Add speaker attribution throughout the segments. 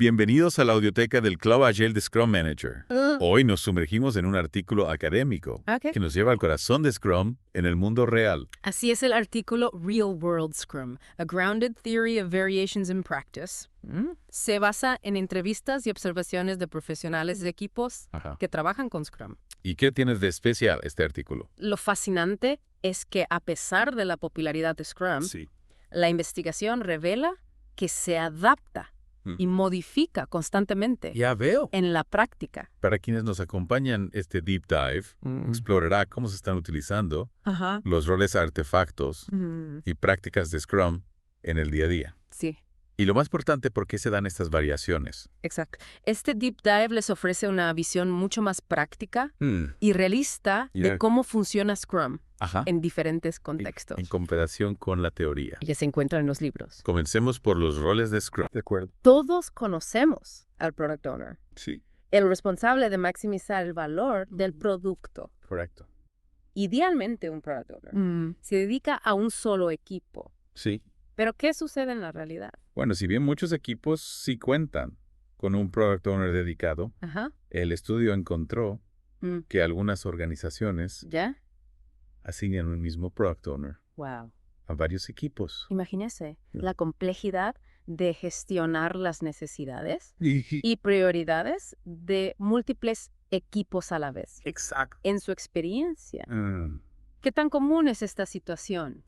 Speaker 1: Bienvenidos a la audioteca del Club Agile de Scrum Manager. Hoy nos sumergimos en un artículo académico
Speaker 2: Ok.
Speaker 1: que nos lleva al corazón de Scrum en el mundo real.
Speaker 2: Así es el artículo Real World Scrum, A Grounded Theory of Variations in Practice. Se basa en entrevistas y observaciones de profesionales de equipos
Speaker 1: Ajá.
Speaker 2: que trabajan con Scrum.
Speaker 1: ¿Y qué tienes de especial este artículo?
Speaker 2: Lo fascinante es que a pesar de la popularidad de Scrum,
Speaker 1: Sí.
Speaker 2: la investigación revela que se adapta y modifica constantemente
Speaker 1: Ya veo.
Speaker 2: en la práctica.
Speaker 1: Para quienes nos acompañan, este deep dive explorará cómo se están utilizando
Speaker 2: Ajá.
Speaker 1: los roles artefactos y prácticas de Scrum en el día a día.
Speaker 2: Sí.
Speaker 1: Y lo más importante, ¿por qué se dan estas variaciones?
Speaker 2: Exacto. Este deep dive les ofrece una visión mucho más práctica y realista
Speaker 1: Ya.
Speaker 2: de cómo funciona Scrum
Speaker 1: Ajá.
Speaker 2: en diferentes contextos.
Speaker 1: En comparación con la teoría.
Speaker 2: Y que se encuentran en los libros.
Speaker 1: Comencemos por los roles de Scrum. De acuerdo.
Speaker 2: Todos conocemos al Product Owner,
Speaker 1: Sí,
Speaker 2: el responsable de maximizar el valor del producto.
Speaker 1: correcto.
Speaker 2: Idealmente un Product Owner se dedica a un solo equipo.
Speaker 1: Sí.
Speaker 2: Pero ¿qué sucede en la realidad?
Speaker 1: Bueno, si bien muchos equipos sí cuentan con un Product Owner dedicado,
Speaker 2: Ajá.
Speaker 1: el estudio encontró
Speaker 2: Mm.
Speaker 1: que algunas organizaciones
Speaker 2: ¿Ya?
Speaker 1: asignan un mismo Product Owner
Speaker 2: Wow.
Speaker 1: a varios equipos.
Speaker 2: Imagínese
Speaker 1: Ya.
Speaker 2: la complejidad de gestionar las necesidades
Speaker 1: Y-
Speaker 2: y prioridades de múltiples equipos a la vez.
Speaker 1: Exacto.
Speaker 2: En su experiencia, ¿qué tan común es esta situación?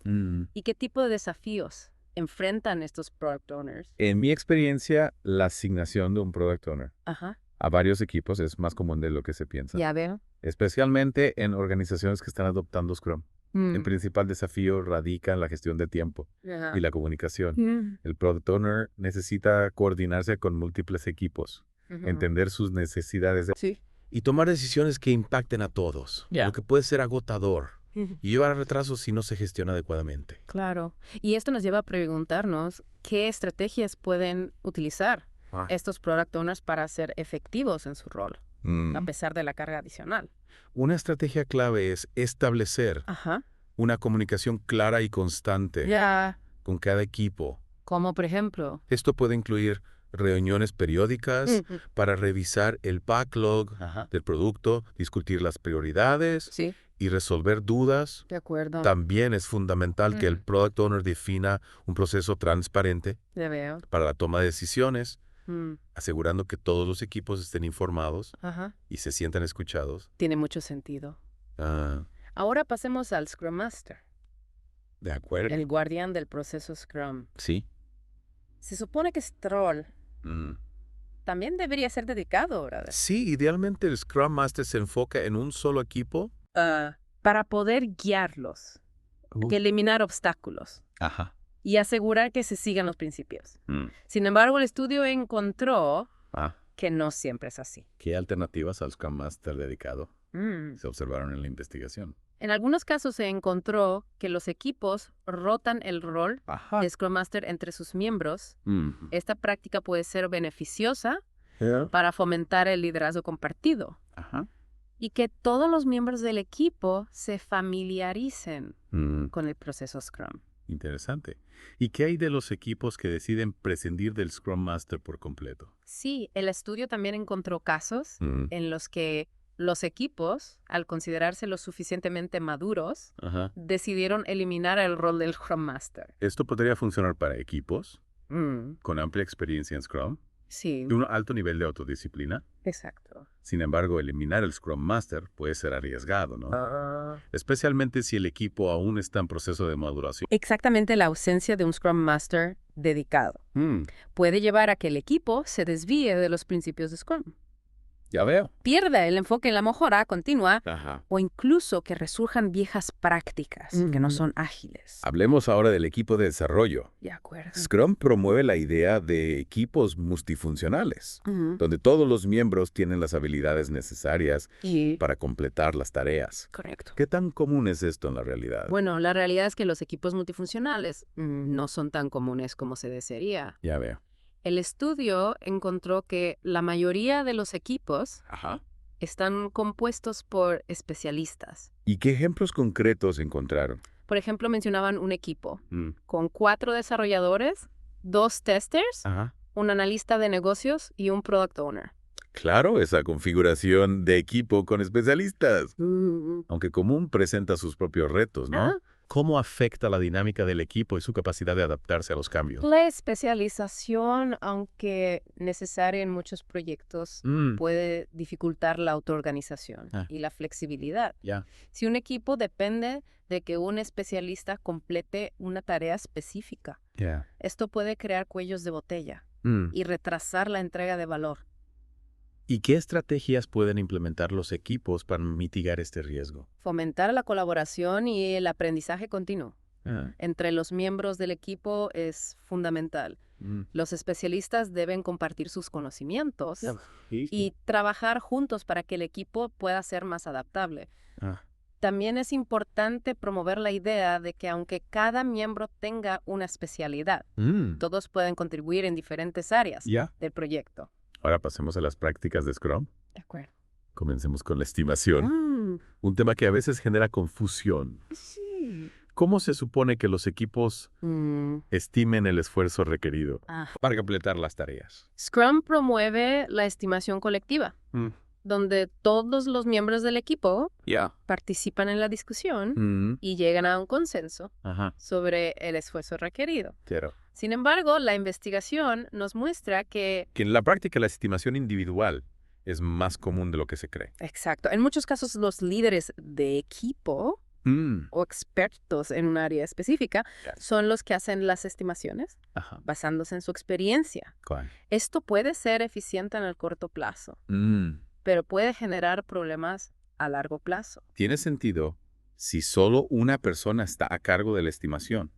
Speaker 2: ¿Y qué tipo de desafíos enfrentan estos product owners?
Speaker 1: En mi experiencia, la asignación de un Product Owner
Speaker 2: Ajá,
Speaker 1: a varios equipos es más común de lo que se piensa.
Speaker 2: ya veo.
Speaker 1: Especialmente en organizaciones que están adoptando Scrum.
Speaker 2: Mm.
Speaker 1: El principal desafío radica en la gestión de tiempo
Speaker 2: Ajá.
Speaker 1: y la comunicación.
Speaker 2: Mm.
Speaker 1: El Product Owner necesita coordinarse con múltiples equipos,
Speaker 2: Ujú.
Speaker 1: entender sus necesidades
Speaker 2: Sí.
Speaker 3: Y tomar decisiones que impacten a todos,
Speaker 2: Ya.
Speaker 3: lo que puede ser agotador
Speaker 2: Ujú.
Speaker 3: y llevar a retrasos si no se gestiona adecuadamente.
Speaker 2: Claro. Y esto nos lleva a preguntarnos qué estrategias pueden utilizar estos product owners para ser efectivos en su rol, a pesar de la carga adicional.
Speaker 3: Una estrategia clave es establecer
Speaker 2: Ajá.
Speaker 3: una comunicación clara y constante
Speaker 2: Ya.
Speaker 3: con cada equipo.
Speaker 2: Como por ejemplo.
Speaker 3: Esto puede incluir reuniones periódicas
Speaker 2: Ujú.
Speaker 3: para revisar el backlog del producto, discutir las prioridades
Speaker 2: Sí,
Speaker 3: y resolver dudas.
Speaker 2: de acuerdo.
Speaker 3: También es fundamental que el Product Owner defina un proceso transparente
Speaker 2: Ya veo.
Speaker 3: para la toma de decisiones,
Speaker 2: Mm.
Speaker 3: asegurando que todos los equipos estén informados
Speaker 2: Ajá.
Speaker 3: y se sientan escuchados.
Speaker 2: Tiene mucho sentido.
Speaker 3: Ah,
Speaker 2: Ahora pasemos al Scrum Master,
Speaker 3: de acuerdo.
Speaker 2: el guardián del proceso Scrum.
Speaker 3: Sí.
Speaker 2: Se supone que este rol también debería ser dedicado, ¿verdad?
Speaker 3: Sí, idealmente el Scrum Master se enfoca en un solo equipo.
Speaker 2: Para poder guiarlos, que eliminar obstáculos
Speaker 1: Ajá.
Speaker 2: y asegurar que se sigan los principios. Sin embargo, el estudio encontró que no siempre es así.
Speaker 1: ¿Qué alternativas al Scrum Master dedicado
Speaker 2: Mm.
Speaker 1: se observaron en la investigación?
Speaker 2: En algunos casos se encontró que los equipos rotan el rol
Speaker 1: Ajá.
Speaker 2: de Scrum Master entre sus miembros. Esta práctica puede ser beneficiosa para fomentar el liderazgo compartido
Speaker 1: Ajá.
Speaker 2: y que todos los miembros del equipo se familiaricen con el proceso Scrum.
Speaker 1: Interesante. ¿Y qué hay de los equipos que deciden prescindir del Scrum Master por completo?
Speaker 2: Sí, el estudio también encontró casos en los que los equipos, al considerarse lo suficientemente maduros,
Speaker 1: Ajá.
Speaker 2: decidieron eliminar el rol del Scrum Master.
Speaker 1: Esto podría funcionar para equipos
Speaker 2: Mm.
Speaker 1: con amplia experiencia en Scrum
Speaker 2: Sí,
Speaker 1: y un alto nivel de autodisciplina.
Speaker 2: exacto.
Speaker 1: Sin embargo, eliminar el Scrum Master puede ser arriesgado, ¿no? Especialmente si el equipo aún está en proceso de maduración.
Speaker 2: Exactamente, la ausencia de un Scrum Master dedicado puede llevar a que el equipo se desvíe de los principios de Scrum,
Speaker 1: Ya veo.
Speaker 2: pierda el enfoque en la mejora continua
Speaker 1: Ajá.
Speaker 2: o incluso que resurjan viejas prácticas que no son ágiles.
Speaker 1: Hablemos ahora del equipo de desarrollo.
Speaker 2: De acuerdo.
Speaker 1: Scrum promueve la idea de equipos multifuncionales, donde todos los miembros tienen las habilidades necesarias
Speaker 2: Y
Speaker 1: para completar las tareas.
Speaker 2: correcto.
Speaker 1: ¿Qué tan común es esto en la realidad?
Speaker 2: Bueno, la realidad es que los equipos multifuncionales no son tan comunes como se desearía.
Speaker 1: Ya veo.
Speaker 2: El estudio encontró que la mayoría de los equipos
Speaker 1: Ajá.
Speaker 2: están compuestos por especialistas.
Speaker 1: ¿Y qué ejemplos concretos encontraron?
Speaker 2: Por ejemplo, mencionaban un equipo con 4 desarrolladores, 2 testers
Speaker 1: Ajá.
Speaker 2: un analista de negocios y un product owner.
Speaker 1: Claro, esa configuración de equipo con especialistas. Aunque común presenta sus propios retos, ¿no? ¿Cómo afecta la dinámica del equipo y su capacidad de adaptarse a los cambios?
Speaker 2: La especialización, aunque necesaria en muchos proyectos, puede dificultar la autoorganización y la flexibilidad. Si un equipo depende de que un especialista complete una tarea específica, esto puede crear cuellos de botella y retrasar la entrega de valor.
Speaker 1: ¿Y qué estrategias pueden implementar los equipos para mitigar este riesgo?
Speaker 2: Fomentar la colaboración y el aprendizaje continuo entre los miembros del equipo es fundamental. Los especialistas deben compartir sus conocimientos y trabajar juntos para que el equipo pueda ser más adaptable. También es importante promover la idea de que aunque cada miembro tenga una especialidad, todos pueden contribuir en diferentes áreas del proyecto.
Speaker 1: Ahora pasemos a las prácticas de Scrum.
Speaker 2: De acuerdo.
Speaker 1: Comencemos con la estimación. Un tema que a veces genera confusión.
Speaker 2: Sí.
Speaker 1: ¿Cómo se supone que los equipos estimen el esfuerzo requerido para completar las tareas?
Speaker 2: Scrum promueve la estimación colectiva, donde todos los miembros del equipo participan en la discusión y llegan a un consenso sobre el esfuerzo requerido. Sin embargo, la investigación nos muestra que
Speaker 1: en la práctica la estimación individual es más común de lo que se cree.
Speaker 2: Exacto. En muchos casos, los líderes de equipo o expertos en un área específica son los que hacen las estimaciones basándose en su experiencia. Esto puede ser eficiente en el corto plazo, pero puede generar problemas a largo plazo.
Speaker 1: Tiene sentido si solo una persona está a cargo de la estimación.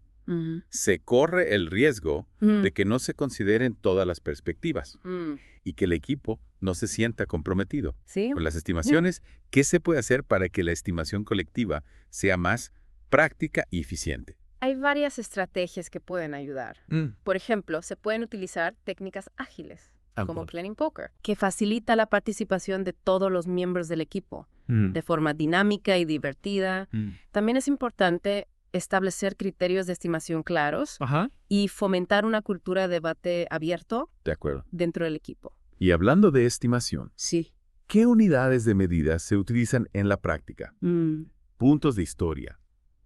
Speaker 1: Se corre el riesgo de que no se consideren todas las perspectivas y que el equipo no se sienta comprometido con las estimaciones. ¿Qué se puede hacer para que la estimación colectiva sea más práctica y eficiente?
Speaker 2: Hay varias estrategias que pueden ayudar. Por ejemplo, se pueden utilizar técnicas ágiles, como Planning Poker, que facilita la participación de todos los miembros del equipo de forma dinámica y divertida. También es importante establecer criterios de estimación claros y fomentar una cultura de debate abierto dentro del equipo.
Speaker 1: Y hablando de estimación, ¿qué unidades de medida se utilizan en la práctica? Puntos de historia,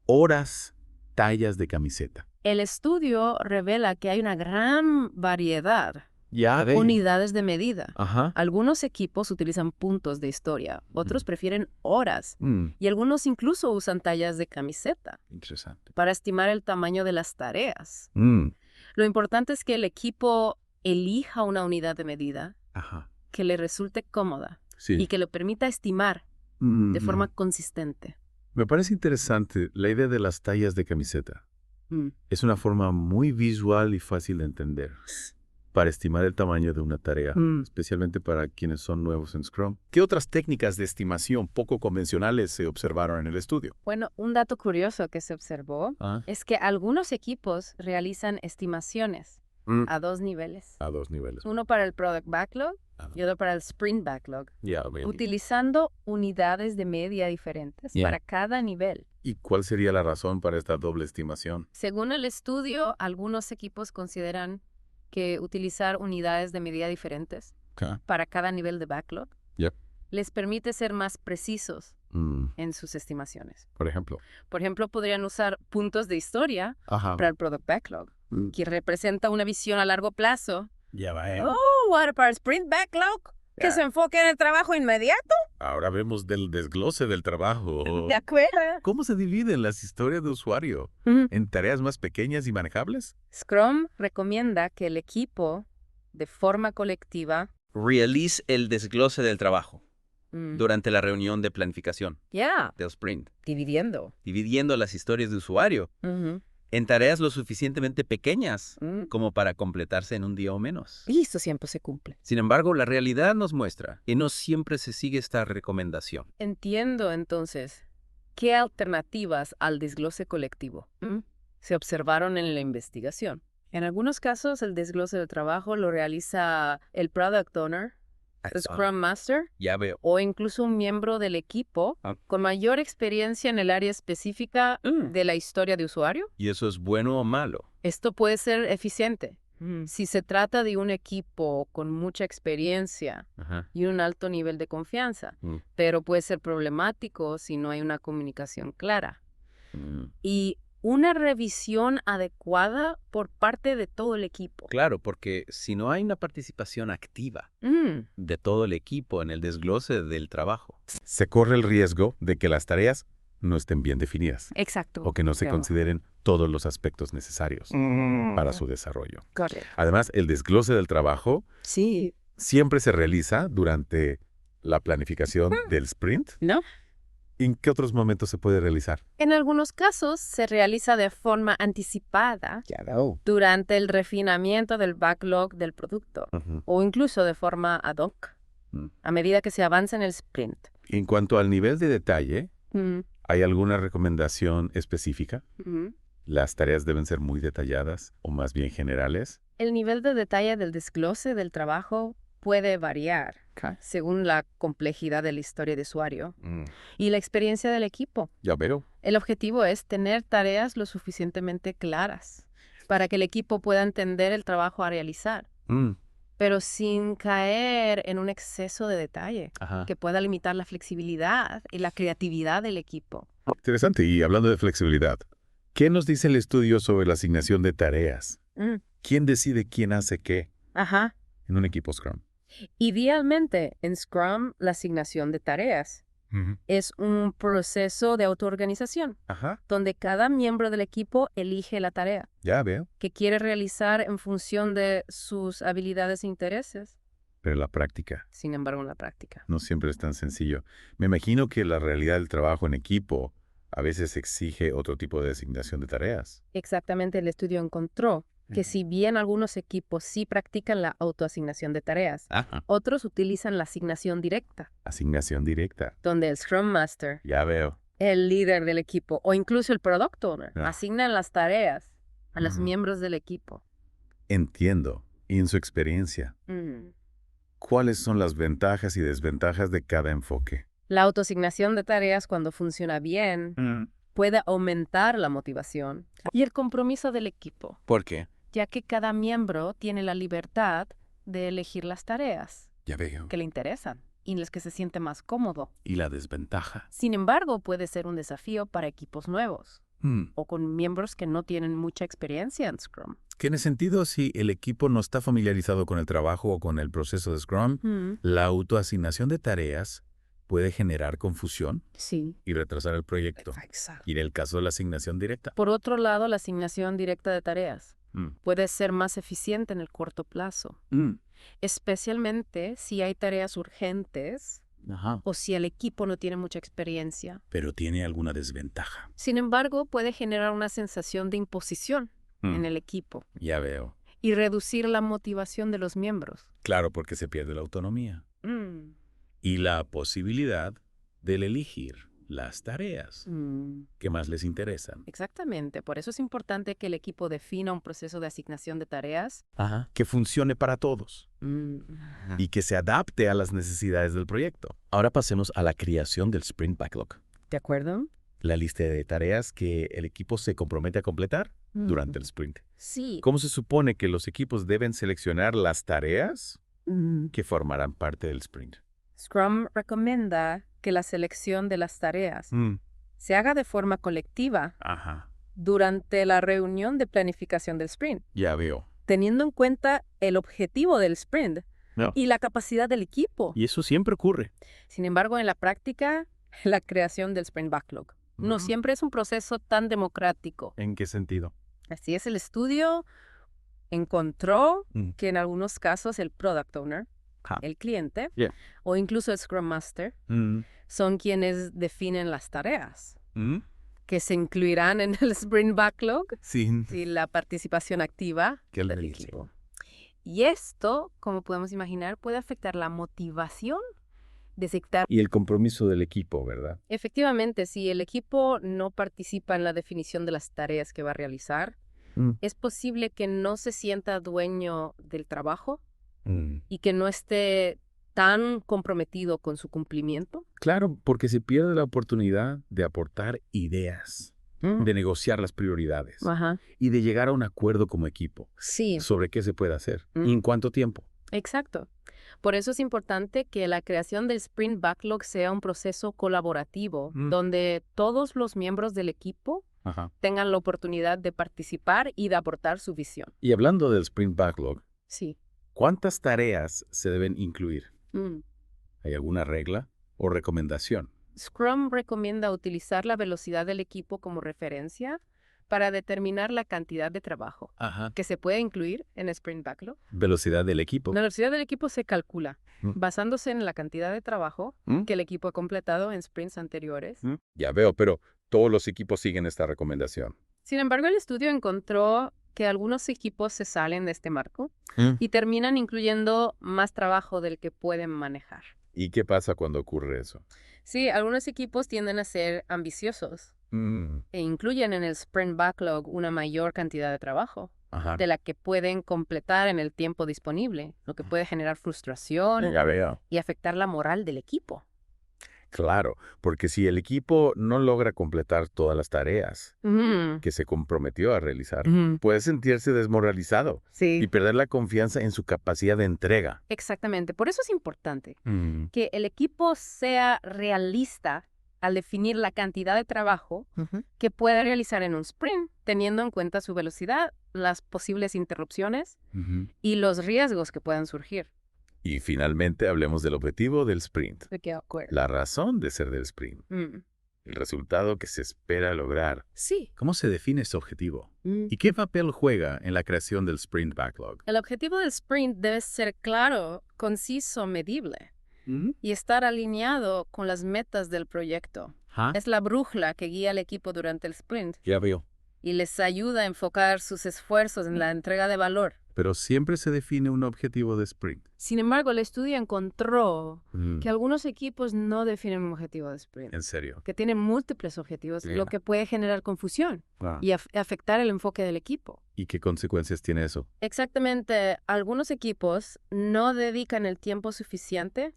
Speaker 1: horas, tallas de camiseta.
Speaker 2: El estudio revela que hay una gran variedad de unidades de medida. Algunos equipos utilizan puntos de historia, otros prefieren horas y algunos incluso usan tallas de camiseta para estimar el tamaño de las tareas. Lo importante es que el equipo elija una unidad de medida que le resulte cómoda y que le permita estimar de forma consistente.
Speaker 1: Me parece interesante la idea de las tallas de camiseta. Es una forma muy visual y fácil de entender para estimar el tamaño de una tarea, especialmente para quienes son nuevos en Scrum. ¿Qué otras técnicas de estimación poco convencionales se observaron en el estudio?
Speaker 2: Bueno, un dato curioso que se observó es que algunos equipos realizan estimaciones a dos niveles. Uno para el Product Backlog y otro para el Sprint Backlog, utilizando unidades de medida diferentes para cada nivel.
Speaker 1: ¿Y cuál sería la razón para esta doble estimación?
Speaker 2: Según el estudio, algunos equipos consideran que utilizar unidades de medida diferentes para cada nivel de backlog les permite ser más precisos en sus estimaciones.
Speaker 1: Por ejemplo,
Speaker 2: podrían usar puntos de historia para el Product Backlog, que representa una visión a largo plazo. Ahora para el Sprint Backlog, que se enfoque en el trabajo inmediato.
Speaker 1: Ahora vemos del desglose del trabajo.
Speaker 2: De acuerdo.
Speaker 1: ¿Cómo se dividen las historias de usuario? ¿En tareas más pequeñas y manejables?
Speaker 2: Scrum recomienda que el equipo, de forma colectiva,
Speaker 4: realice el desglose del trabajo durante la reunión de planificación del sprint. Dividiendo las historias de usuario en tareas lo suficientemente pequeñas como para completarse en un día o menos.
Speaker 2: Y eso siempre se cumple.
Speaker 4: Sin embargo, la realidad nos muestra que no siempre se sigue esta recomendación.
Speaker 2: Entiendo, entonces, ¿qué alternativas al desglose colectivo se observaron en la investigación? En algunos casos, el desglose del trabajo lo realiza el Product Owner, el Scrum Master, o incluso un miembro del equipo con mayor experiencia en el área específica de la historia de usuario.
Speaker 4: ¿Y eso es bueno o malo?
Speaker 2: Esto puede ser eficiente Si se trata de un equipo con mucha experiencia y un alto nivel de confianza, pero puede ser problemático si no hay una comunicación clara. Y una revisión adecuada por parte de todo el equipo.
Speaker 4: Claro, porque si no hay una participación activa de todo el equipo en el desglose del trabajo,
Speaker 1: se corre el riesgo de que las tareas no estén bien definidas.
Speaker 2: Exacto.
Speaker 1: O que no se consideren todos los aspectos necesarios para su desarrollo.
Speaker 2: Correcto.
Speaker 1: Además, el desglose del trabajo siempre se realiza durante la planificación del sprint.
Speaker 2: ¿No?
Speaker 1: ¿En qué otros momentos se puede realizar?
Speaker 2: En algunos casos se realiza de forma anticipada durante el refinamiento del backlog del producto o incluso de forma ad hoc a medida que se avanza en el sprint.
Speaker 1: En cuanto al nivel de detalle, ¿hay alguna recomendación específica? ¿Las tareas deben ser muy detalladas o más bien generales?
Speaker 2: El nivel de detalle del desglose del trabajo puede variar según la complejidad de la historia de usuario y la experiencia del equipo.
Speaker 1: Ya veo.
Speaker 2: El objetivo es tener tareas lo suficientemente claras para que el equipo pueda entender el trabajo a realizar, pero sin caer en un exceso de detalle que pueda limitar la flexibilidad y la creatividad del equipo.
Speaker 1: Interesante. Y hablando de flexibilidad, ¿qué nos dice el estudio sobre la asignación de tareas? ¿Quién decide quién hace qué en un equipo Scrum?
Speaker 2: Idealmente, en Scrum, la asignación de tareas es un proceso de autoorganización, donde cada miembro del equipo elige la tarea
Speaker 1: Ya veo.
Speaker 2: que quiere realizar en función de sus habilidades e intereses.
Speaker 1: Pero la práctica.
Speaker 2: Sin embargo, en la práctica.
Speaker 1: No siempre es tan sencillo. Me imagino que la realidad del trabajo en equipo a veces exige otro tipo de asignación de tareas.
Speaker 2: Exactamente, el estudio encontró que si bien algunos equipos sí practican la autoasignación de tareas, otros utilizan la asignación directa.
Speaker 1: Asignación directa.
Speaker 2: Donde el Scrum Master,
Speaker 1: Ya veo.
Speaker 2: el líder del equipo o incluso el Product Owner asignan las tareas a los miembros del equipo.
Speaker 1: Entiendo. Y en su experiencia, ¿cuáles son las ventajas y desventajas de cada enfoque?
Speaker 2: La autoasignación de tareas, cuando funciona bien, puede aumentar la motivación y el compromiso del equipo.
Speaker 4: ¿Por qué?
Speaker 2: Ya que cada miembro tiene la libertad de elegir las tareas
Speaker 1: Ya veo.
Speaker 2: que le interesan y en las que se siente más cómodo.
Speaker 1: ¿Y la desventaja?
Speaker 2: Sin embargo, puede ser un desafío para equipos nuevos o con miembros que no tienen mucha experiencia en Scrum.
Speaker 3: ¿Tiene sentido si el equipo no está familiarizado con el trabajo o con el proceso de Scrum? La autoasignación de tareas puede generar confusión y retrasar el proyecto. Y en el caso de la asignación directa.
Speaker 2: Por otro lado, la asignación directa de tareas puede ser más eficiente en el corto plazo, especialmente si hay tareas urgentes o si el equipo no tiene mucha experiencia.
Speaker 3: Pero tiene alguna desventaja.
Speaker 2: Sin embargo, puede generar una sensación de imposición en el equipo.
Speaker 3: Ya veo.
Speaker 2: Y reducir la motivación de los miembros.
Speaker 3: Claro, porque se pierde la autonomía. Y la posibilidad de elegir las tareas que más les interesan.
Speaker 2: Exactamente. Por eso es importante que el equipo defina un proceso de asignación de tareas
Speaker 3: que funcione para todos y que se adapte a las necesidades del proyecto. Ahora pasemos a la creación del Sprint Backlog.
Speaker 2: ¿De acuerdo?
Speaker 3: La lista de tareas que el equipo se compromete a completar durante el sprint.
Speaker 2: Sí.
Speaker 1: ¿Cómo se supone que los equipos deben seleccionar las tareas que formarán parte del sprint?
Speaker 2: Scrum recomienda que la selección de las tareas se haga de forma colectiva durante la reunión de planificación del sprint.
Speaker 1: Ya veo.
Speaker 2: Teniendo en cuenta el objetivo del sprint y la capacidad del equipo.
Speaker 3: Y eso siempre ocurre.
Speaker 2: Sin embargo, en la práctica, la creación del Sprint Backlog no siempre es un proceso tan democrático.
Speaker 1: ¿En qué sentido?
Speaker 2: Así es, el estudio encontró que en algunos casos el Product Owner, el cliente, o incluso el Scrum Master, son quienes definen las tareas que se incluirán en el Sprint Backlog y la participación activa del equipo. Y esto, como podemos imaginar, puede afectar la motivación de sectar.
Speaker 1: Y el compromiso del equipo, ¿verdad?
Speaker 2: Efectivamente, si el equipo no participa en la definición de las tareas que va a realizar, es posible que no se sienta dueño del trabajo y que no esté tan comprometido con su cumplimiento.
Speaker 1: Claro, porque se pierde la oportunidad de aportar ideas
Speaker 3: de negociar las prioridades y de llegar a un acuerdo como equipo sobre qué se puede hacer y en cuánto tiempo.
Speaker 2: Exacto. Por eso es importante que la creación del Sprint Backlog sea un proceso colaborativo, donde todos los miembros del equipo tengan la oportunidad de participar y de aportar su visión.
Speaker 3: Y hablando del Sprint Backlog, ¿cuántas tareas se deben incluir? ¿Hay alguna regla o recomendación?
Speaker 2: Scrum recomienda utilizar la velocidad del equipo como referencia para determinar la cantidad de trabajo que se puede incluir en Sprint Backlog.
Speaker 3: ¿Velocidad del equipo?
Speaker 2: La velocidad del equipo se calcula basándose en la cantidad de trabajo que el equipo ha completado en sprints anteriores.
Speaker 1: Ya veo, pero todos los equipos siguen esta recomendación.
Speaker 2: Sin embargo, el estudio encontró que algunos equipos se salen de este marco y terminan incluyendo más trabajo del que pueden manejar.
Speaker 1: ¿Y qué pasa cuando ocurre eso?
Speaker 2: Sí, algunos equipos tienden a ser ambiciosos e incluyen en el Sprint Backlog una mayor cantidad de trabajo de la que pueden completar en el tiempo disponible, lo que puede generar frustración y afectar la moral del equipo.
Speaker 1: Claro, porque si el equipo no logra completar todas las tareas que se comprometió a realizar, puede sentirse desmoralizado y perder la confianza en su capacidad de entrega.
Speaker 2: Exactamente. Por eso es importante que el equipo sea realista al definir la cantidad de trabajo que puede realizar en un sprint, teniendo en cuenta su velocidad, las posibles interrupciones y los riesgos que puedan surgir.
Speaker 1: Y finalmente hablemos del objetivo del sprint.
Speaker 2: De acuerdo.
Speaker 1: La razón de ser del sprint. El resultado que se espera lograr.
Speaker 2: Sí.
Speaker 3: ¿Cómo se define ese objetivo? ¿Y qué papel juega en la creación del Sprint Backlog?
Speaker 2: El objetivo del sprint debe ser claro, conciso, medible y estar alineado con las metas del proyecto. Es la brújula que guía al equipo durante el sprint.
Speaker 3: Ya veo.
Speaker 2: Y les ayuda a enfocar sus esfuerzos en la entrega de valor.
Speaker 3: Pero siempre se define un objetivo de sprint.
Speaker 2: Sin embargo, el estudio encontró que algunos equipos no definen un objetivo de sprint.
Speaker 3: ¿En serio?
Speaker 2: Que tienen múltiples objetivos, lo que puede generar confusión y afectar el enfoque del equipo.
Speaker 3: ¿Y qué consecuencias tiene eso?
Speaker 2: Exactamente. Algunos equipos no dedican el tiempo suficiente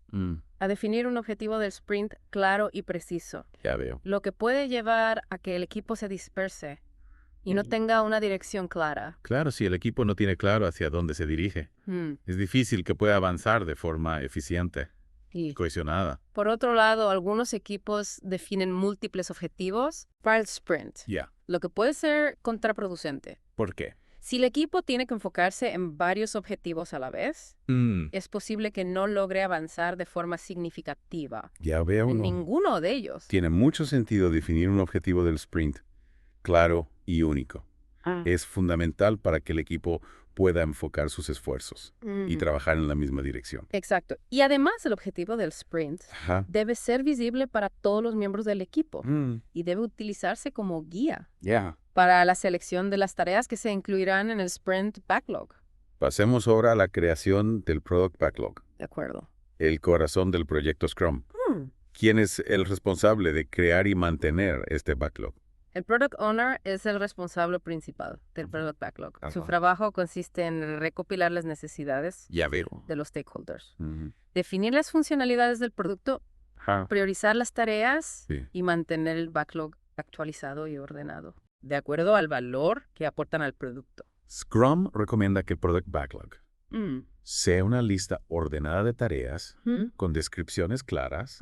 Speaker 2: a definir un objetivo del sprint claro y preciso.
Speaker 3: Ya veo.
Speaker 2: Lo que puede llevar a que el equipo se disperse y no tenga una dirección clara.
Speaker 3: Claro, si el equipo no tiene claro hacia dónde se dirige, es difícil que pueda avanzar de forma eficiente y cohesionada.
Speaker 2: Por otro lado, algunos equipos definen múltiples objetivos para el sprint, lo que puede ser contraproducente.
Speaker 3: ¿Por qué?
Speaker 2: Si el equipo tiene que enfocarse en varios objetivos a la vez, es posible que no logre avanzar de forma significativa.
Speaker 1: Ya veo.
Speaker 2: En ninguno de ellos.
Speaker 1: Tiene mucho sentido definir un objetivo del sprint claro y único. Es fundamental para que el equipo pueda enfocar sus esfuerzos y trabajar en la misma dirección.
Speaker 2: Exacto. Y además el objetivo del sprint debe ser visible para todos los miembros del equipo y debe utilizarse como guía para la selección de las tareas que se incluirán en el Sprint Backlog.
Speaker 1: Pasemos ahora a la creación del Product Backlog.
Speaker 2: De acuerdo.
Speaker 1: El corazón del proyecto Scrum. ¿Quién es el responsable de crear y mantener este backlog?
Speaker 2: El Product Owner es el responsable principal del Product Backlog. Su trabajo consiste en recopilar las necesidades de los stakeholders, definir las funcionalidades del producto, priorizar las tareas y mantener el backlog actualizado y ordenado, de acuerdo al valor que aportan al producto.
Speaker 3: Scrum recomienda que el Product Backlog sea una lista ordenada de tareas con descripciones claras,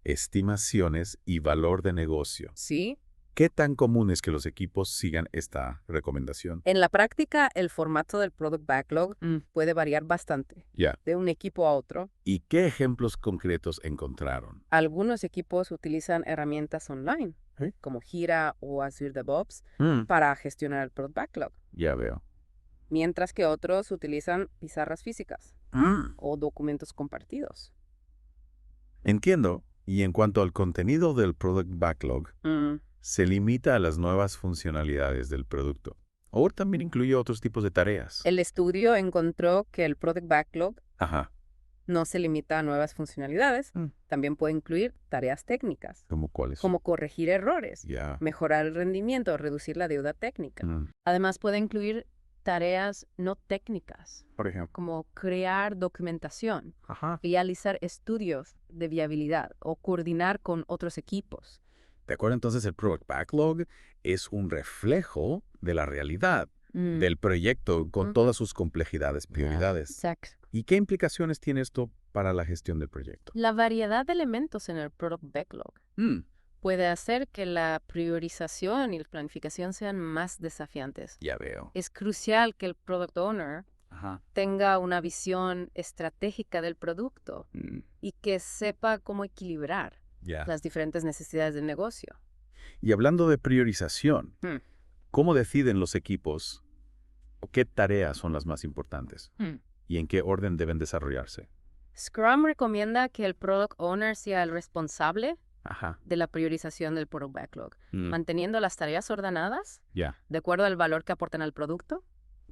Speaker 3: estimaciones y valor de negocio.
Speaker 2: Sí.
Speaker 3: ¿Qué tan común es que los equipos sigan esta recomendación?
Speaker 2: En la práctica, el formato del Product Backlog puede variar bastante de un equipo a otro.
Speaker 3: ¿Y qué ejemplos concretos encontraron?
Speaker 2: Algunos equipos utilizan herramientas online, como Jira o Azure DevOps, para gestionar el Product Backlog.
Speaker 3: Ya veo.
Speaker 2: Mientras que otros utilizan pizarras físicas o documentos compartidos.
Speaker 3: Entiendo. Y en cuanto al contenido del Product Backlog, se limita a las nuevas funcionalidades del producto. ¿O también incluye otros tipos de tareas?
Speaker 2: El estudio encontró que el Product Backlog no se limita a nuevas funcionalidades. También puede incluir tareas técnicas.
Speaker 3: ¿Cómo cuáles?
Speaker 2: Como corregir errores, mejorar el rendimiento, reducir la deuda técnica. Además, puede incluir tareas no técnicas,
Speaker 3: por ejemplo,
Speaker 2: como crear documentación, realizar estudios de viabilidad o coordinar con otros equipos.
Speaker 3: ¿De acuerdo? Entonces el Product Backlog es un reflejo de la realidad del proyecto con todas sus complejidades, prioridades.
Speaker 2: Exacto.
Speaker 3: ¿Y qué implicaciones tiene esto para la gestión del proyecto?
Speaker 2: La variedad de elementos en el Product Backlog puede hacer que la priorización y la planificación sean más desafiantes.
Speaker 3: Ya veo.
Speaker 2: Es crucial que el Product Owner tenga una visión estratégica del producto y que sepa cómo equilibrar las diferentes necesidades del negocio.
Speaker 3: Y hablando de priorización, ¿cómo deciden los equipos qué tareas son las más importantes y en qué orden deben desarrollarse?
Speaker 2: Scrum recomienda que el Product Owner sea el responsable de la priorización del Product Backlog, manteniendo las tareas ordenadas de acuerdo al valor que aportan al producto.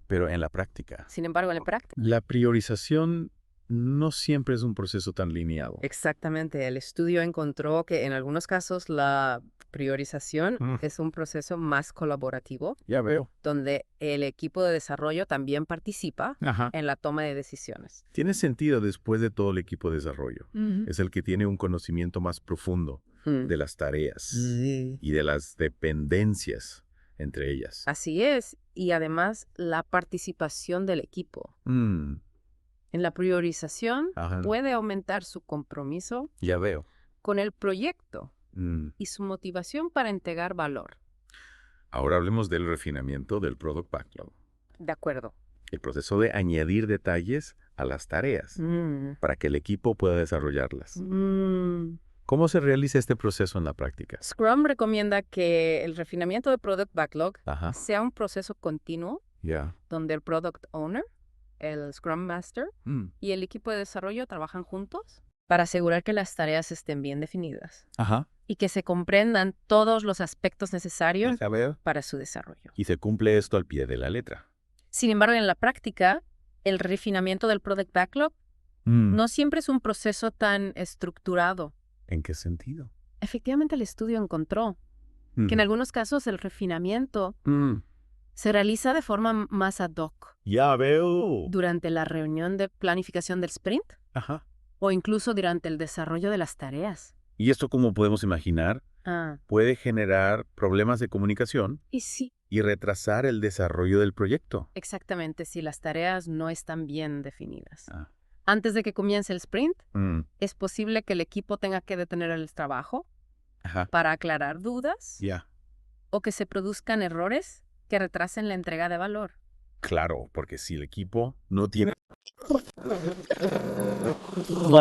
Speaker 3: Pero en la práctica.
Speaker 2: Sin embargo, en la práctica.
Speaker 3: La priorización no siempre es un proceso tan lineal.
Speaker 2: Exactamente. El estudio encontró que en algunos casos la priorización es un proceso más colaborativo.
Speaker 3: Ya veo.
Speaker 2: Donde el equipo de desarrollo también participa en la toma de decisiones.
Speaker 3: Tiene sentido después de todo el equipo de desarrollo. Es el que tiene un conocimiento más profundo de las tareas y de las dependencias entre ellas.
Speaker 2: Así es. Y además la participación del equipo. En la priorización puede aumentar su compromiso con el proyecto y su motivación para entregar valor.
Speaker 3: Ahora hablemos del refinamiento del Product Backlog.
Speaker 2: De acuerdo.
Speaker 3: El proceso de añadir detalles a las tareas para que el equipo pueda desarrollarlas. ¿Cómo se realiza este proceso en la práctica?
Speaker 2: Scrum recomienda que el refinamiento del Product Backlog sea un proceso continuo donde el Product Owner, el Scrum Master y el equipo de desarrollo trabajan juntos para asegurar que las tareas estén bien definidas y que se comprendan todos los aspectos necesarios para su desarrollo.
Speaker 3: Y se cumple esto al pie de la letra.
Speaker 2: Sin embargo, en la práctica, el refinamiento del Product Backlog no siempre es un proceso tan estructurado.
Speaker 3: ¿En qué sentido?
Speaker 2: Efectivamente, el estudio encontró que en algunos casos el refinamiento se realiza de forma más ad hoc.
Speaker 3: Ya veo.
Speaker 2: Durante la reunión de planificación del sprint o incluso durante el desarrollo de las tareas.
Speaker 3: ¿Y esto, como podemos imaginar, puede generar problemas de comunicación y retrasar el desarrollo del proyecto?
Speaker 2: Exactamente, si las tareas no están bien definidas. Antes de que comience el sprint, es posible que el equipo tenga que detener el trabajo para aclarar dudas o que se produzcan errores que retrasen la entrega de valor.
Speaker 3: Claro, porque si el equipo no tiene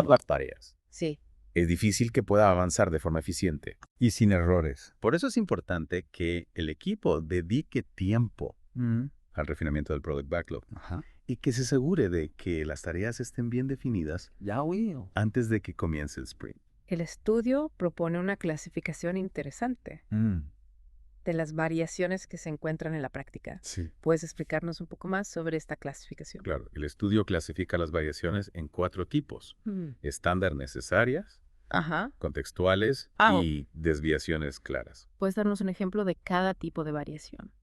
Speaker 3: las tareas, es difícil que pueda avanzar de forma eficiente y sin errores. Por eso es importante que el equipo dedique tiempo al refinamiento del Product Backlog y que se asegure de que las tareas estén bien definidas antes de que comience el sprint.
Speaker 2: El estudio propone una clasificación interesante de las variaciones que se encuentran en la práctica. ¿Puedes explicarnos un poco más sobre esta clasificación?
Speaker 3: Claro, el estudio clasifica las variaciones en 4 tipos. Estándar necesarias, contextuales y desviaciones claras.
Speaker 2: ¿Puedes darnos un ejemplo de cada tipo de variación?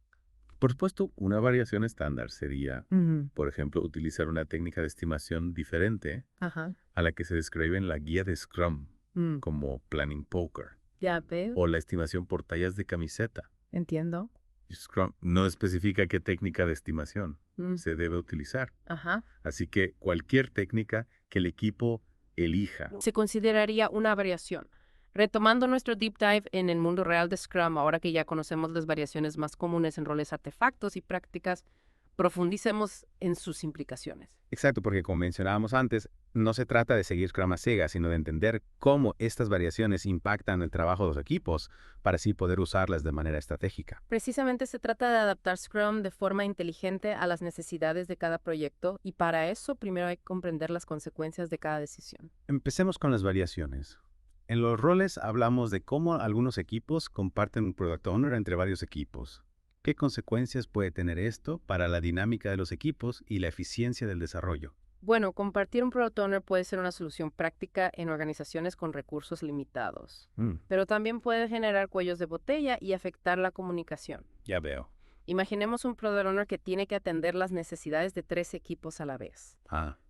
Speaker 3: Por supuesto, una variación estándar sería, por ejemplo, utilizar una técnica de estimación diferente a la que se describe en la guía de Scrum, como Planning Poker.
Speaker 2: Ya veo.
Speaker 3: O la estimación por tallas de camiseta.
Speaker 2: Entiendo.
Speaker 3: Scrum no especifica qué técnica de estimación se debe utilizar. Así que cualquier técnica que el equipo elija
Speaker 2: se consideraría una variación. Retomando nuestro deep dive en el mundo real de Scrum, ahora que ya conocemos las variaciones más comunes en roles, artefactos y prácticas, profundicemos en sus implicaciones.
Speaker 4: Exacto, porque como mencionábamos antes, no se trata de seguir Scrum a ciegas, sino de entender cómo estas variaciones impactan el trabajo de los equipos para así poder usarlas de manera estratégica.
Speaker 2: Precisamente se trata de adaptar Scrum de forma inteligente a las necesidades de cada proyecto y para eso primero hay que comprender las consecuencias de cada decisión.
Speaker 4: Empecemos con las variaciones. En los roles hablamos de cómo algunos equipos comparten un Product Owner entre varios equipos. ¿Qué consecuencias puede tener esto para la dinámica de los equipos y la eficiencia del desarrollo?
Speaker 2: Bueno, compartir un Product Owner puede ser una solución práctica en organizaciones con recursos limitados, pero también puede generar cuellos de botella y afectar la comunicación.
Speaker 4: Ya veo.
Speaker 2: Imaginemos un Product Owner que tiene que atender las necesidades de 3 equipos a la vez.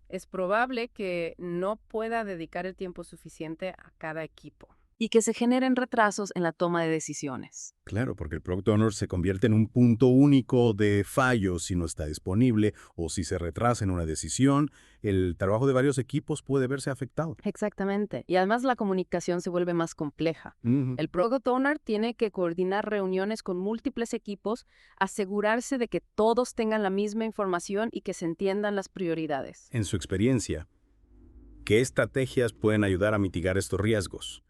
Speaker 2: Es probable que no pueda dedicar el tiempo suficiente a cada equipo. y que se generen retrasos en la toma de decisiones.
Speaker 3: Claro, porque el Product Owner se convierte en un punto único de fallo si no está disponible o si se retrasa en una decisión. El trabajo de varios equipos puede verse afectado.
Speaker 2: Exactamente. Y además la comunicación se vuelve más compleja. El Product Owner tiene que coordinar reuniones con múltiples equipos, asegurarse de que todos tengan la misma información y que se entiendan las prioridades.
Speaker 3: En su experiencia, ¿qué estrategias pueden ayudar a mitigar estos riesgos?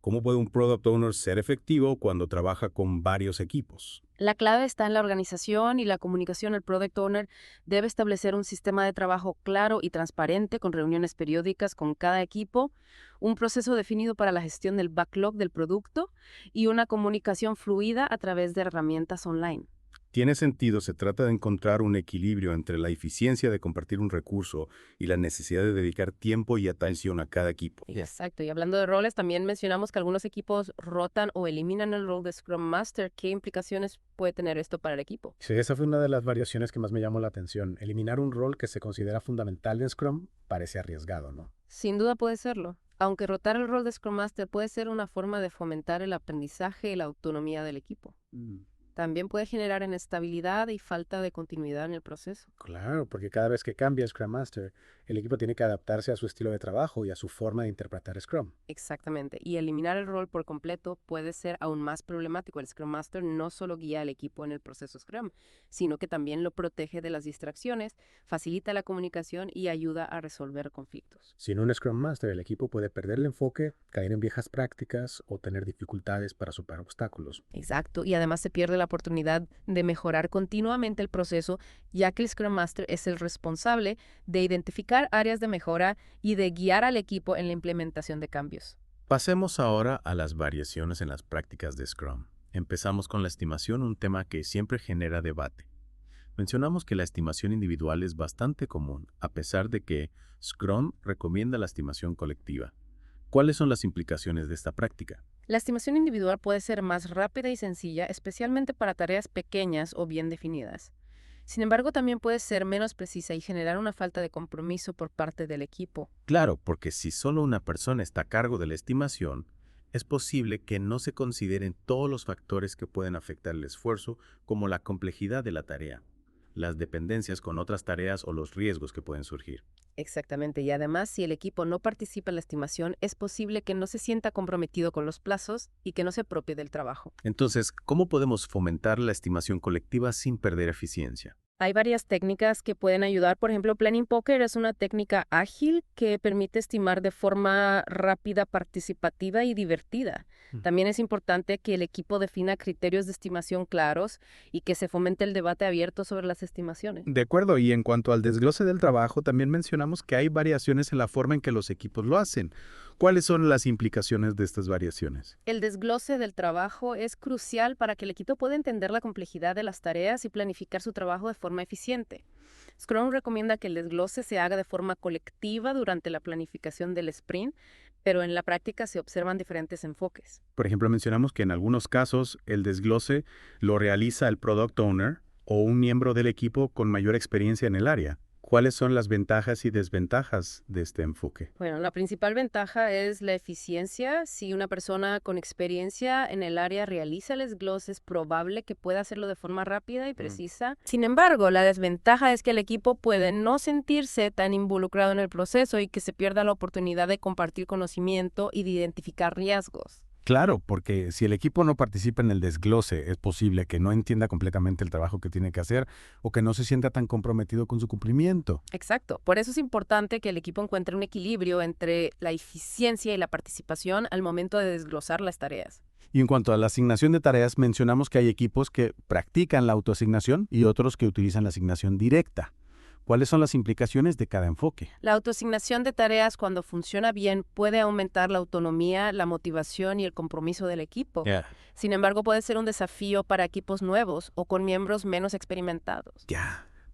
Speaker 3: ¿Cómo puede un Product Owner ser efectivo cuando trabaja con varios equipos?
Speaker 2: La clave está en la organización y la comunicación. El Product Owner debe establecer un sistema de trabajo claro y transparente con reuniones periódicas con cada equipo, un proceso definido para la gestión del backlog del producto y una comunicación fluida a través de herramientas online.
Speaker 3: Tiene sentido, se trata de encontrar un equilibrio entre la eficiencia de compartir un recurso y la necesidad de dedicar tiempo y atención a cada equipo.
Speaker 2: Exacto, y hablando de roles, también mencionamos que algunos equipos rotan o eliminan el rol de Scrum Master. ¿Qué implicaciones puede tener esto para el equipo?
Speaker 5: Sí, esa fue una de las variaciones que más me llamó la atención. Eliminar un rol que se considera fundamental en Scrum parece arriesgado, ¿no?
Speaker 2: Sin duda puede serlo. Aunque rotar el rol de Scrum Master puede ser una forma de fomentar el aprendizaje y la autonomía del equipo. También puede generar inestabilidad y falta de continuidad en el proceso.
Speaker 5: Claro, porque cada vez que cambia Scrum Master, el equipo tiene que adaptarse a su estilo de trabajo y a su forma de interpretar Scrum.
Speaker 2: Exactamente. Y eliminar el rol por completo puede ser aún más problemático. El Scrum Master no solo guía al equipo en el proceso Scrum, sino que también lo protege de las distracciones, facilita la comunicación y ayuda a resolver conflictos.
Speaker 5: Sin un Scrum Master, el equipo puede perder el enfoque, caer en viejas prácticas o tener dificultades para superar obstáculos.
Speaker 2: Exacto. Y además se pierde la oportunidad de mejorar continuamente el proceso, ya que el Scrum Master es el responsable de identificar áreas de mejora y de guiar al equipo en la implementación de cambios.
Speaker 3: Pasemos ahora a las variaciones en las prácticas de Scrum. Empezamos con la estimación, un tema que siempre genera debate. Mencionamos que la estimación individual es bastante común, a pesar de que Scrum recomienda la estimación colectiva. ¿Cuáles son las implicaciones de esta práctica?
Speaker 2: La estimación individual puede ser más rápida y sencilla, especialmente para tareas pequeñas o bien definidas. Sin embargo, también puede ser menos precisa y generar una falta de compromiso por parte del equipo.
Speaker 3: Claro, porque si solo una persona está a cargo de la estimación, es posible que no se consideren todos los factores que pueden afectar el esfuerzo, como la complejidad de la tarea, las dependencias con otras tareas o los riesgos que pueden surgir.
Speaker 2: Exactamente, y además, si el equipo no participa en la estimación, es posible que no se sienta comprometido con los plazos y que no se apropie del trabajo.
Speaker 3: Entonces, ¿cómo podemos fomentar la estimación colectiva sin perder eficiencia?
Speaker 2: Hay varias técnicas que pueden ayudar. Por ejemplo, Planning Poker es una técnica ágil que permite estimar de forma rápida, participativa y divertida. También es importante que el equipo defina criterios de estimación claros y que se fomente el debate abierto sobre las estimaciones.
Speaker 6: De acuerdo, y en cuanto al desglose del trabajo, también mencionamos que hay variaciones en la forma en que los equipos lo hacen. ¿Cuáles son las implicaciones de estas variaciones?
Speaker 2: El desglose del trabajo es crucial para que el equipo pueda entender la complejidad de las tareas y planificar su trabajo de forma eficiente. Scrum recomienda que el desglose se haga de forma colectiva durante la planificación del sprint, pero en la práctica se observan diferentes enfoques.
Speaker 6: Por ejemplo, mencionamos que en algunos casos el desglose lo realiza el Product Owner o un miembro del equipo con mayor experiencia en el área. ¿Cuáles son las ventajas y desventajas de este enfoque?
Speaker 2: Bueno, la principal ventaja es la eficiencia. Si una persona con experiencia en el área realiza el desglose, es probable que pueda hacerlo de forma rápida y precisa. Sin embargo, la desventaja es que el equipo puede no sentirse tan involucrado en el proceso y que se pierda la oportunidad de compartir conocimiento y de identificar riesgos.
Speaker 6: Claro, porque si el equipo no participa en el desglose, es posible que no entienda completamente el trabajo que tiene que hacer o que no se sienta tan comprometido con su cumplimiento.
Speaker 2: Exacto. Por eso es importante que el equipo encuentre un equilibrio entre la eficiencia y la participación al momento de desglosar las tareas.
Speaker 6: Y en cuanto a la asignación de tareas, mencionamos que hay equipos que practican la autoasignación y otros que utilizan la asignación directa. ¿Cuáles son las implicaciones de cada enfoque?
Speaker 2: La autoasignación de tareas, cuando funciona bien, puede aumentar la autonomía, la motivación y el compromiso del equipo. Sin embargo, puede ser un desafío para equipos nuevos o con miembros menos experimentados.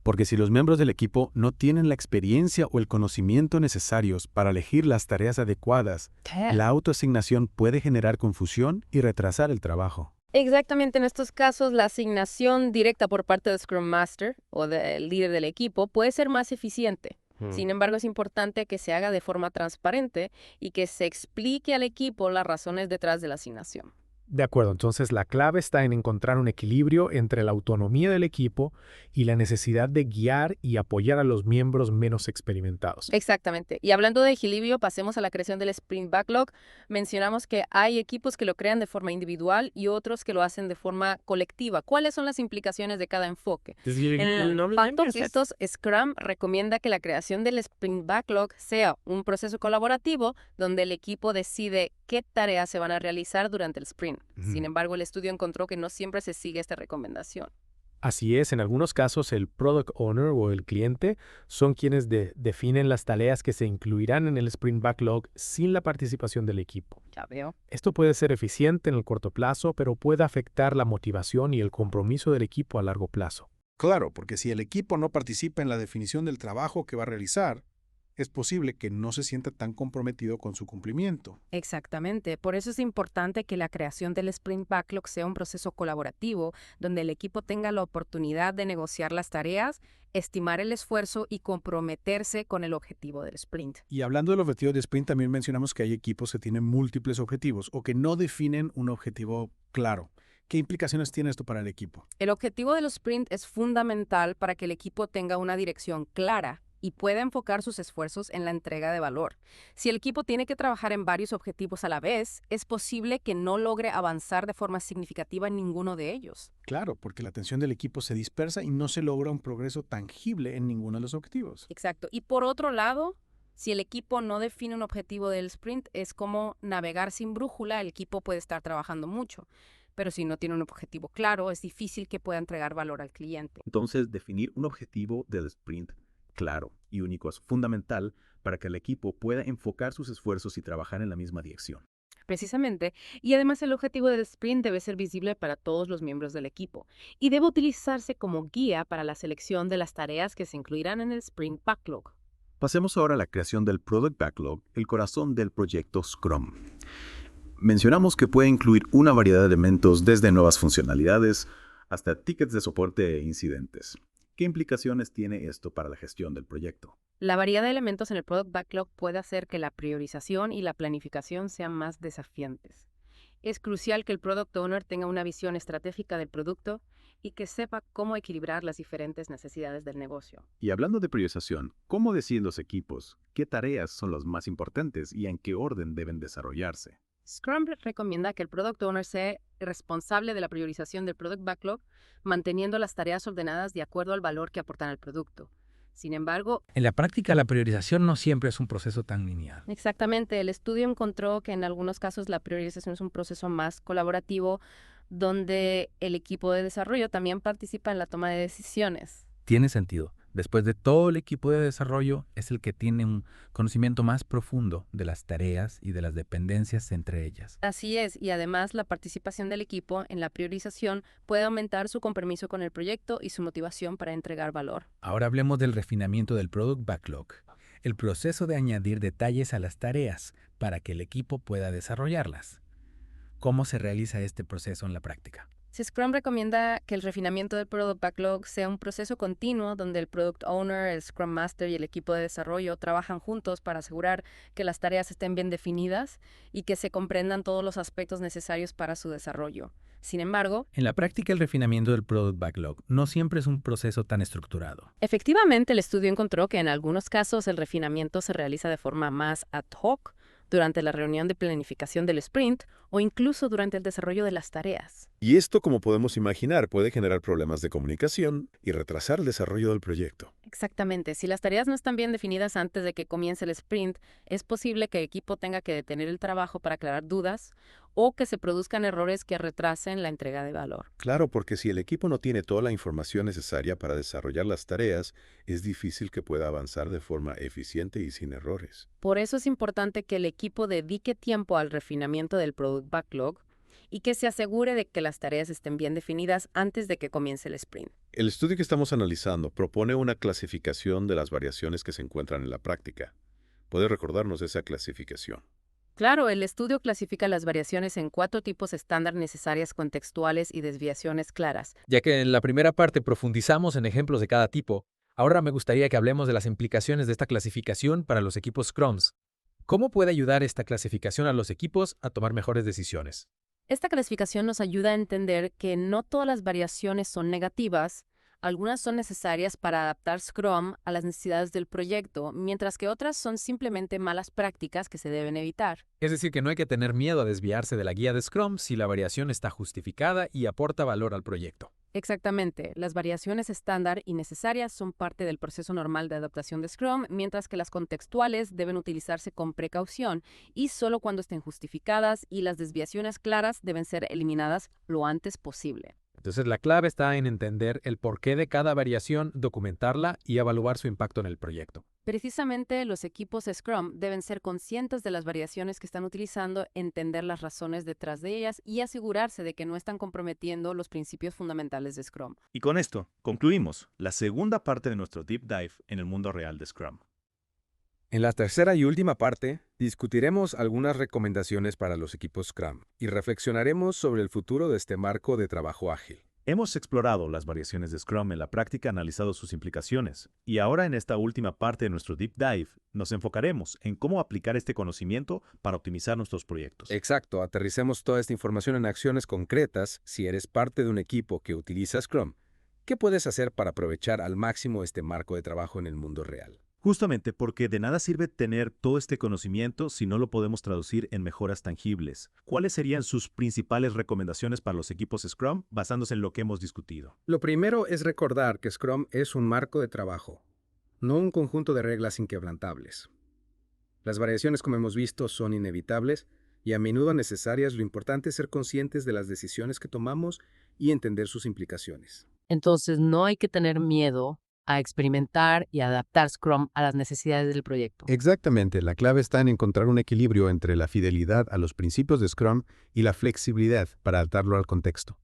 Speaker 6: Porque si los miembros del equipo no tienen la experiencia o el conocimiento necesarios para elegir las tareas adecuadas, la autoasignación puede generar confusión y retrasar el trabajo.
Speaker 2: Exactamente, en estos casos, la asignación directa por parte del Scrum Master o del líder del equipo puede ser más eficiente. Sin embargo, es importante que se haga de forma transparente y que se explique al equipo las razones detrás de la asignación.
Speaker 5: De acuerdo, entonces la clave está en encontrar un equilibrio entre la autonomía del equipo y la necesidad de guiar y apoyar a los miembros menos experimentados.
Speaker 2: Exactamente. Y hablando de equilibrio, pasemos a la creación del Sprint Backlog. Mencionamos que hay equipos que lo crean de forma individual y otros que lo hacen de forma colectiva. ¿Cuáles son las implicaciones de cada enfoque? En el Pacto de estos, Scrum recomienda que la creación del Sprint Backlog sea un proceso colaborativo donde el equipo decide qué tareas se van a realizar durante el sprint. Sin embargo, el estudio encontró que no siempre se sigue esta recomendación.
Speaker 5: Así es, en algunos casos el Product Owner o el cliente son quienes definen las tareas que se incluirán en el Sprint Backlog sin la participación del equipo.
Speaker 2: Ya veo.
Speaker 5: Esto puede ser eficiente en el corto plazo, pero puede afectar la motivación y el compromiso del equipo a largo plazo.
Speaker 7: Claro, porque si el equipo no participa en la definición del trabajo que va a realizar, es posible que no se sienta tan comprometido con su cumplimiento.
Speaker 2: Exactamente. Por eso es importante que la creación del Sprint Backlog sea un proceso colaborativo, donde el equipo tenga la oportunidad de negociar las tareas, estimar el esfuerzo y comprometerse con el objetivo del sprint.
Speaker 7: Y hablando del objetivo de sprint, también mencionamos que hay equipos que tienen múltiples objetivos o que no definen un objetivo claro. ¿Qué implicaciones tiene esto para el equipo?
Speaker 2: El objetivo del sprint es fundamental para que el equipo tenga una dirección clara y pueda enfocar sus esfuerzos en la entrega de valor. Si el equipo tiene que trabajar en varios objetivos a la vez, es posible que no logre avanzar de forma significativa en ninguno de ellos.
Speaker 7: Claro, porque la atención del equipo se dispersa y no se logra un progreso tangible en ninguno de los objetivos.
Speaker 2: Exacto. Y por otro lado, si el equipo no define un objetivo del sprint, es como navegar sin brújula. El equipo puede estar trabajando mucho, pero si no tiene un objetivo claro, es difícil que pueda entregar valor al cliente.
Speaker 3: Entonces, definir un objetivo del sprint claro y único es fundamental para que el equipo pueda enfocar sus esfuerzos y trabajar en la misma dirección.
Speaker 2: Precisamente, y además el objetivo del sprint debe ser visible para todos los miembros del equipo y debe utilizarse como guía para la selección de las tareas que se incluirán en el Sprint Backlog.
Speaker 3: Pasemos ahora a la creación del Product Backlog, el corazón del proyecto Scrum. Mencionamos que puede incluir una variedad de elementos desde nuevas funcionalidades hasta tickets de soporte e incidentes. ¿Qué implicaciones tiene esto para la gestión del proyecto?
Speaker 2: La variedad de elementos en el Product Backlog puede hacer que la priorización y la planificación sean más desafiantes. Es crucial que el Product Owner tenga una visión estratégica del producto y que sepa cómo equilibrar las diferentes necesidades del negocio.
Speaker 3: Y hablando de priorización, ¿cómo deciden los equipos qué tareas son las más importantes y en qué orden deben desarrollarse?
Speaker 2: Scrum recomienda que el Product Owner sea responsable de la priorización del Product Backlog, manteniendo las tareas ordenadas de acuerdo al valor que aportan al producto. Sin embargo,
Speaker 8: en la práctica la priorización no siempre es un proceso tan lineal.
Speaker 2: Exactamente. El estudio encontró que en algunos casos la priorización es un proceso más colaborativo, donde el equipo de desarrollo también participa en la toma de decisiones.
Speaker 8: Tiene sentido. Después de todo, el equipo de desarrollo es el que tiene un conocimiento más profundo de las tareas y de las dependencias entre ellas.
Speaker 2: Así es, y además la participación del equipo en la priorización puede aumentar su compromiso con el proyecto y su motivación para entregar valor.
Speaker 8: Ahora hablemos del refinamiento del Product Backlog, el proceso de añadir detalles a las tareas para que el equipo pueda desarrollarlas. ¿Cómo se realiza este proceso en la práctica?
Speaker 2: Scrum recomienda que el refinamiento del Product Backlog sea un proceso continuo donde el Product Owner, el Scrum Master y el equipo de desarrollo trabajan juntos para asegurar que las tareas estén bien definidas y que se comprendan todos los aspectos necesarios para su desarrollo. Sin embargo,
Speaker 8: en la práctica el refinamiento del Product Backlog no siempre es un proceso tan estructurado.
Speaker 2: Efectivamente, el estudio encontró que en algunos casos el refinamiento se realiza de forma más ad hoc, durante la reunión de planificación del sprint o incluso durante el desarrollo de las tareas.
Speaker 1: Y esto, como podemos imaginar, puede generar problemas de comunicación y retrasar el desarrollo del proyecto.
Speaker 2: Exactamente. Si las tareas no están bien definidas antes de que comience el sprint, es posible que el equipo tenga que detener el trabajo para aclarar dudas o que se produzcan errores que retrasen la entrega de valor.
Speaker 1: Claro, porque si el equipo no tiene toda la información necesaria para desarrollar las tareas, es difícil que pueda avanzar de forma eficiente y sin errores.
Speaker 2: Por eso es importante que el equipo dedique tiempo al refinamiento del Product Backlog y que se asegure de que las tareas estén bien definidas antes de que comience el sprint.
Speaker 1: El estudio que estamos analizando propone una clasificación de las variaciones que se encuentran en la práctica. ¿Puede recordarnos esa clasificación?
Speaker 2: Claro, el estudio clasifica las variaciones en 4 tipos estándar necesarias contextuales y desviaciones claras.
Speaker 9: Ya que en la primera parte profundizamos en ejemplos de cada tipo,
Speaker 5: Ahora me gustaría que hablemos de las implicaciones de esta clasificación para los equipos Scrums. ¿Cómo puede ayudar esta clasificación a los equipos a tomar mejores decisiones?
Speaker 2: Esta clasificación nos ayuda a entender que no todas las variaciones son negativas. Algunas son necesarias para adaptar Scrum a las necesidades del proyecto, mientras que otras son simplemente malas prácticas que se deben evitar.
Speaker 5: Es decir, que no hay que tener miedo a desviarse de la guía de Scrum si la variación está justificada y aporta valor al proyecto.
Speaker 2: Exactamente. Las variaciones estándar y necesarias son parte del proceso normal de adaptación de Scrum, mientras que las contextuales deben utilizarse con precaución y solo cuando estén justificadas, y las desviaciones claras deben ser eliminadas lo antes posible.
Speaker 5: Entonces la clave está en entender el porqué de cada variación, documentarla y evaluar su impacto en el proyecto.
Speaker 2: Precisamente los equipos Scrum deben ser conscientes de las variaciones que están utilizando, entender las razones detrás de ellas y asegurarse de que no están comprometiendo los principios fundamentales de Scrum.
Speaker 9: Y con esto concluimos la segunda parte de nuestro Deep Dive en el mundo real de Scrum.
Speaker 10: En la tercera y última parte, discutiremos algunas recomendaciones para los equipos Scrum y reflexionaremos sobre el futuro de este marco de trabajo ágil.
Speaker 9: Hemos explorado las variaciones de Scrum en la práctica, analizado sus implicaciones, y ahora en esta última parte de nuestro Deep Dive nos enfocaremos en cómo aplicar este conocimiento para optimizar nuestros proyectos.
Speaker 10: Exacto, aterricemos toda esta información en acciones concretas si eres parte de un equipo que utiliza Scrum. ¿Qué puedes hacer para aprovechar al máximo este marco de trabajo en el mundo real?
Speaker 9: Justamente porque de nada sirve tener todo este conocimiento si no lo podemos traducir en mejoras tangibles. ¿Cuáles serían sus principales recomendaciones para los equipos Scrum basándose en lo que hemos discutido?
Speaker 10: Lo primero es recordar que Scrum es un marco de trabajo, no un conjunto de reglas inquebrantables. Las variaciones, como hemos visto, son inevitables y a menudo necesarias. Lo importante es ser conscientes de las decisiones que tomamos y entender sus implicaciones.
Speaker 2: Entonces, no hay que tener miedo a experimentar y adaptar Scrum a las necesidades del proyecto.
Speaker 6: Exactamente, la clave está en encontrar un equilibrio entre la fidelidad a los principios de Scrum y la flexibilidad para adaptarlo al contexto.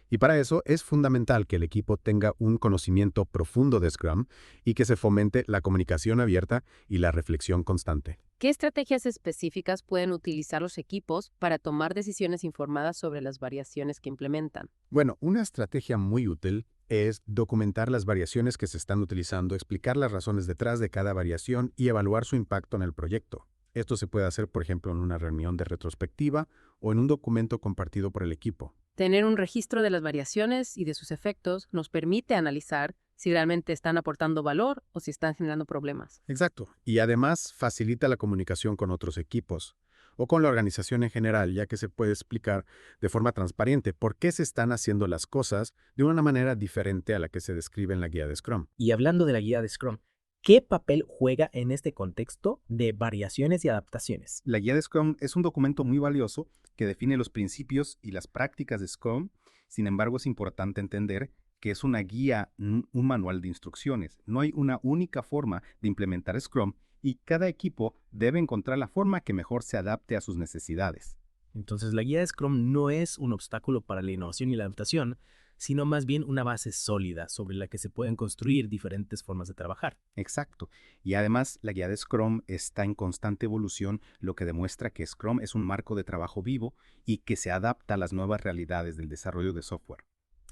Speaker 6: Y para eso es fundamental que el equipo tenga un conocimiento profundo de Scrum y que se fomente la comunicación abierta y la reflexión constante.
Speaker 2: ¿Qué estrategias específicas pueden utilizar los equipos para tomar decisiones informadas sobre las variaciones que implementan?
Speaker 6: Bueno, una estrategia muy útil es documentar las variaciones que se están utilizando, explicar las razones detrás de cada variación y evaluar su impacto en el proyecto. Esto se puede hacer, por ejemplo, en una reunión de retrospectiva o en un documento compartido por el equipo.
Speaker 2: Tener un registro de las variaciones y de sus efectos nos permite analizar si realmente están aportando valor o si están generando problemas.
Speaker 6: Exacto. Y además facilita la comunicación con otros equipos o con la organización en general, ya que se puede explicar de forma transparente por qué se están haciendo las cosas de una manera diferente a la que se describe en la guía de Scrum.
Speaker 11: Y hablando de la guía de Scrum, ¿qué papel juega en este contexto de variaciones y adaptaciones?
Speaker 12: La guía de Scrum es un documento muy valioso que define los principios y las prácticas de Scrum. Sin embargo, es importante entender que es una guía, un manual de instrucciones. No hay una única forma de implementar Scrum y cada equipo debe encontrar la forma que mejor se adapte a sus necesidades.
Speaker 11: Entonces, la guía de Scrum no es un obstáculo para la innovación y la adaptación, sino más bien una base sólida sobre la que se pueden construir diferentes formas de trabajar.
Speaker 12: Exacto. Y además, la guía de Scrum está en constante evolución, lo que demuestra que Scrum es un marco de trabajo vivo y que se adapta a las nuevas realidades del desarrollo de software.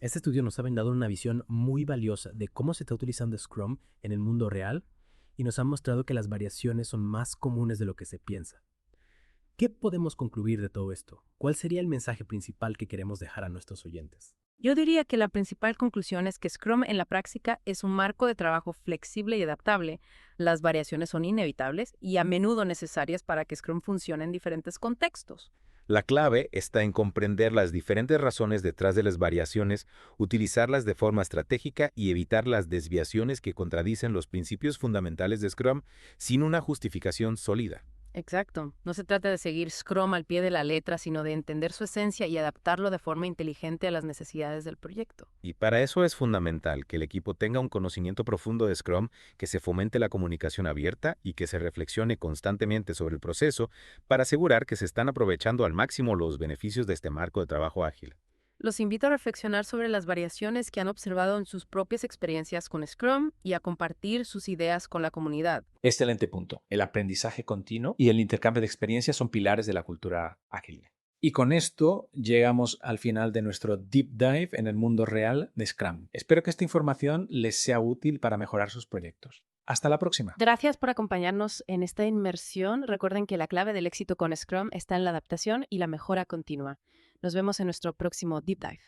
Speaker 11: Este estudio nos ha brindado una visión muy valiosa de cómo se está utilizando Scrum en el mundo real y nos ha mostrado que las variaciones son más comunes de lo que se piensa. ¿Qué podemos concluir de todo esto? ¿Cuál sería el mensaje principal que queremos dejar a nuestros oyentes?
Speaker 2: Yo diría que la principal conclusión es que Scrum en la práctica es un marco de trabajo flexible y adaptable. Las variaciones son inevitables y a menudo necesarias para que Scrum funcione en diferentes contextos.
Speaker 10: La clave está en comprender las diferentes razones detrás de las variaciones, utilizarlas de forma estratégica y evitar las desviaciones que contradicen los principios fundamentales de Scrum sin una justificación sólida.
Speaker 2: Exacto. No se trata de seguir Scrum al pie de la letra, sino de entender su esencia y adaptarlo de forma inteligente a las necesidades del proyecto.
Speaker 10: Y para eso es fundamental que el equipo tenga un conocimiento profundo de Scrum, que se fomente la comunicación abierta y que se reflexione constantemente sobre el proceso para asegurar que se están aprovechando al máximo los beneficios de este marco de trabajo ágil.
Speaker 2: Los invito a reflexionar sobre las variaciones que han observado en sus propias experiencias con Scrum y a compartir sus ideas con la comunidad.
Speaker 13: Excelente punto. El aprendizaje continuo y el intercambio de experiencias son pilares de la cultura ágil.
Speaker 7: Y con esto llegamos al final de nuestro Deep Dive en el mundo real de Scrum. Espero que esta información les sea útil para mejorar sus proyectos. Hasta la próxima.
Speaker 2: Gracias por acompañarnos en esta inmersión. Recuerden que la clave del éxito con Scrum está en la adaptación y la mejora continua. Nos vemos en nuestro próximo Deep Dive.